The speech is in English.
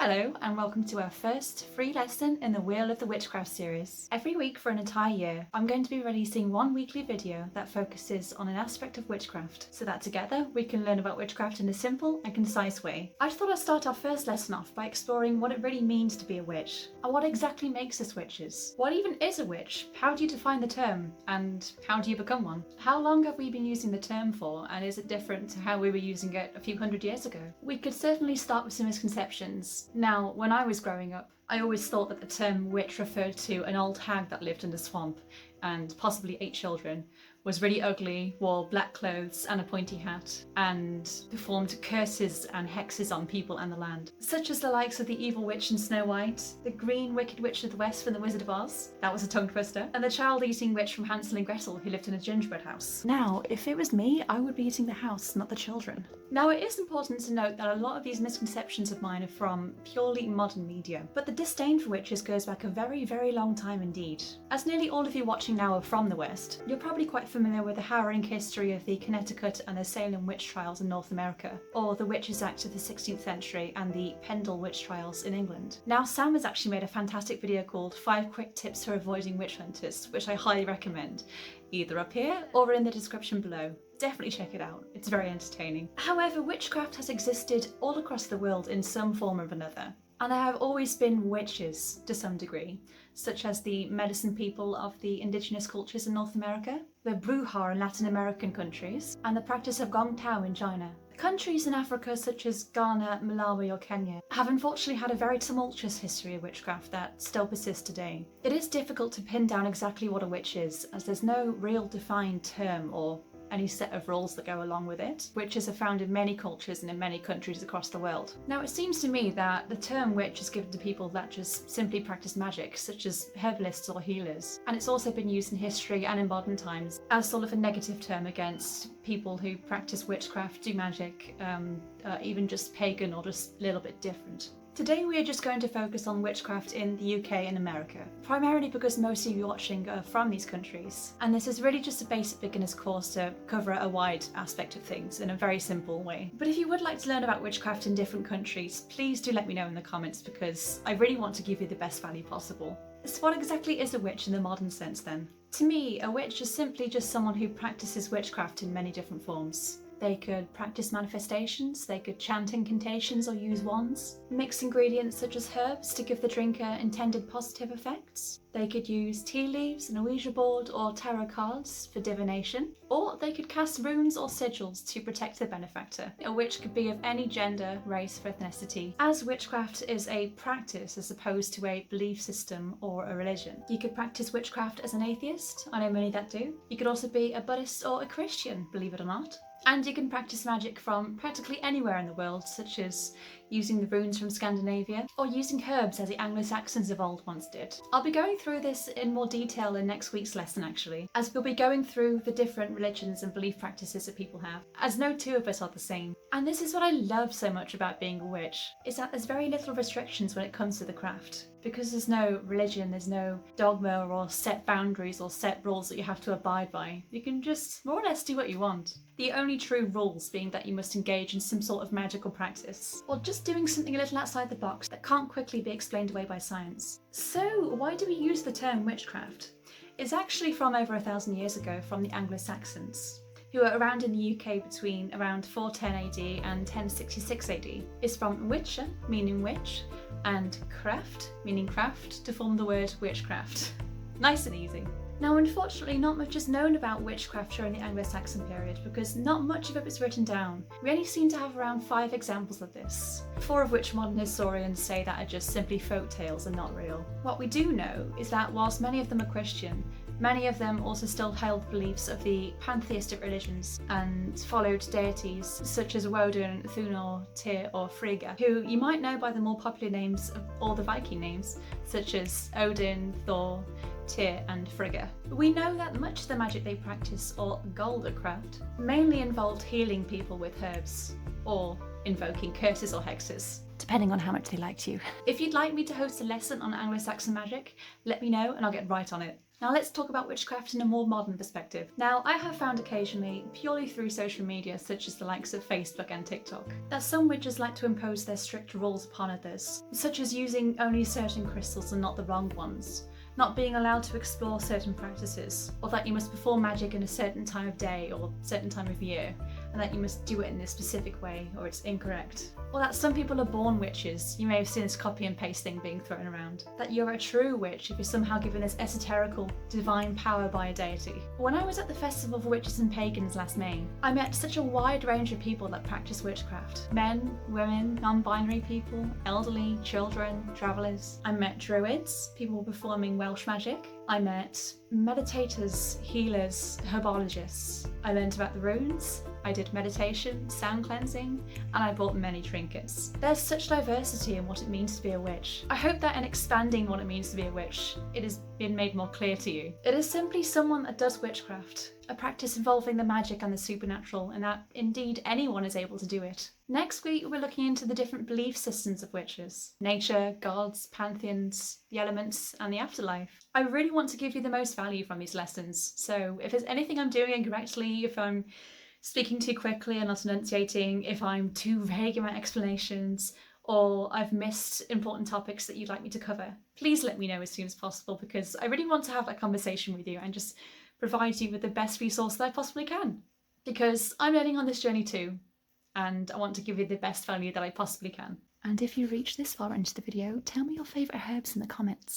Hello and welcome to our first free lesson in the Wheel of the Witchcraft series. Every week for an entire year, I'm going to be releasing one weekly video that focuses on an aspect of witchcraft, so that together we can learn about witchcraft in a simple and concise way. I thought I'd start our first lesson off by exploring what it really means to be a witch, and what exactly makes us witches. What even is a witch? How do you define the term? And how do you become one? How long have we been using the term for, and is it different to how we were using it a few hundred years ago? We could certainly start with some misconceptions. Now, when I was growing up, I always thought that the term witch referred to an old hag that lived in the swamp and possibly 8 children, was really ugly, wore black clothes and a pointy hat, and performed curses and hexes on people and the land, such as the likes of the evil witch in Snow White, the green wicked witch of the west from the Wizard of Oz, that was a tongue twister, and the child-eating witch from Hansel and Gretel who lived in a gingerbread house. Now, if it was me, I would be eating the house, not the children. Now, it is important to note that a lot of these misconceptions of mine are from purely modern media, but the disdain for witches goes back a very, very long time indeed. As nearly all of you watching now are from the West, you're probably quite familiar with the harrowing history of the Connecticut and the Salem witch trials in North America, or the Witches' Act of the 16th century and the Pendle witch trials in England. Now, Sam has actually made a fantastic video called 5 Quick Tips for Avoiding Witch Hunters, which I highly recommend, either up here or in the description below. Definitely check it out, it's very entertaining. However, witchcraft has existed all across the world in some form or another, and there have always been witches to some degree, such as the medicine people of the indigenous cultures in North America, the Bruja in Latin American countries, and the practice of Gong Tao in China. Countries in Africa such as Ghana, Malawi or Kenya have unfortunately had a very tumultuous history of witchcraft that still persists today. It is difficult to pin down exactly what a witch is, as there's no real defined term or any set of rules that go along with it. Witches are found in many cultures and in many countries across the world. Now, it seems to me that the term witch is given to people that just simply practice magic, such as herbalists or healers, and it's also been used in history and in modern times as sort of a negative term against people who practice witchcraft, do magic, even just pagan or just a little bit different. Today we are just going to focus on witchcraft in the UK and America, primarily because most of you watching are from these countries, and this is really just a basic beginner's course to cover a wide aspect of things in a very simple way. But if you would like to learn about witchcraft in different countries, please do let me know in the comments, because I really want to give you the best value possible. So what exactly is a witch in the modern sense then? To me, a witch is simply just someone who practices witchcraft in many different forms. They could practice manifestations, they could chant incantations or use wands, mix ingredients such as herbs to give the drinker intended positive effects. They could use tea leaves, an Ouija board or tarot cards for divination, or they could cast runes or sigils to protect the benefactor. A witch could be of any gender, race or ethnicity, as witchcraft is a practice as opposed to a belief system or a religion. You could practice witchcraft as an atheist, I know many that do. You could also be a Buddhist or a Christian, believe it or not. And you can practice magic from practically anywhere in the world, such as using the runes from Scandinavia, or using herbs as the Anglo-Saxons of old once did. I'll be going through this in more detail in next week's lesson actually, as we'll be going through the different religions and belief practices that people have, as no two of us are the same. And this is what I love so much about being a witch, is that there's very little restrictions when it comes to the craft. Because there's no religion, there's no dogma or set boundaries or set rules that you have to abide by. You can just more or less do what you want. The only true rules being that you must engage in some sort of magical practice, or just doing something a little outside the box that can't quickly be explained away by science. So why do we use the term witchcraft? It's actually from over 1,000 years ago from the Anglo-Saxons, who were around in the UK between around 410 AD and 1066 AD. It's from witcher, meaning witch, and craft, meaning craft, to form the word witchcraft. Nice and easy. Now, unfortunately, not much is known about witchcraft during the Anglo-Saxon period because not much of it was written down. We only seem to have around 5 examples of this, 4 of which modern historians say that are just simply folk tales and not real. What we do know is that whilst many of them are Christian, many of them also still held beliefs of the pantheistic religions and followed deities such as Woden, Thunor, Tyr or Frigga, who you might know by the more popular names of all the Viking names, such as Odin, Thor, Tyr and Frigga. We know that much of the magic they practice, or Goldercraft, mainly involved healing people with herbs, or invoking curses or hexes, depending on how much they liked you. If you'd like me to host a lesson on Anglo-Saxon magic, let me know and I'll get right on it. Now let's talk about witchcraft in a more modern perspective. Now, I have found occasionally, purely through social media such as the likes of Facebook and TikTok, that some witches like to impose their strict rules upon others, such as using only certain crystals and not the wrong ones, not being allowed to explore certain practices, or that you must perform magic in a certain time of day or certain time of year, and that you must do it in this specific way or it's incorrect. Or that some people are born witches, you may have seen this copy and paste thing being thrown around. That you're a true witch if you're somehow given this esoterical, divine power by a deity. When I was at the Festival for Witches and Pagans last May, I met such a wide range of people that practice witchcraft. Men, women, non-binary people, elderly, children, travellers. I met druids, people performing Welsh magic. I met meditators, healers, herbologists. I learned about the runes, I did meditation, sound cleansing, and I bought many trinkets. There's such diversity in what it means to be a witch. I hope that in expanding what it means to be a witch, it has been made more clear to you. It is simply someone that does witchcraft, a practice involving the magic and the supernatural, and that indeed anyone is able to do it. Next week, we're looking into the different belief systems of witches: nature, gods, pantheons, the elements, and the afterlife. I really want to give you the most value from these lessons, so if there's anything I'm doing incorrectly, if I'm speaking too quickly and not enunciating, if I'm too vague in my explanations, or I've missed important topics that you'd like me to cover, please let me know as soon as possible, because I really want to have that conversation with you and just provide you with the best resource that I possibly can. Because I'm learning on this journey too, and I want to give you the best value that I possibly can. And if you reach this far into the video, tell me your favourite herbs in the comments.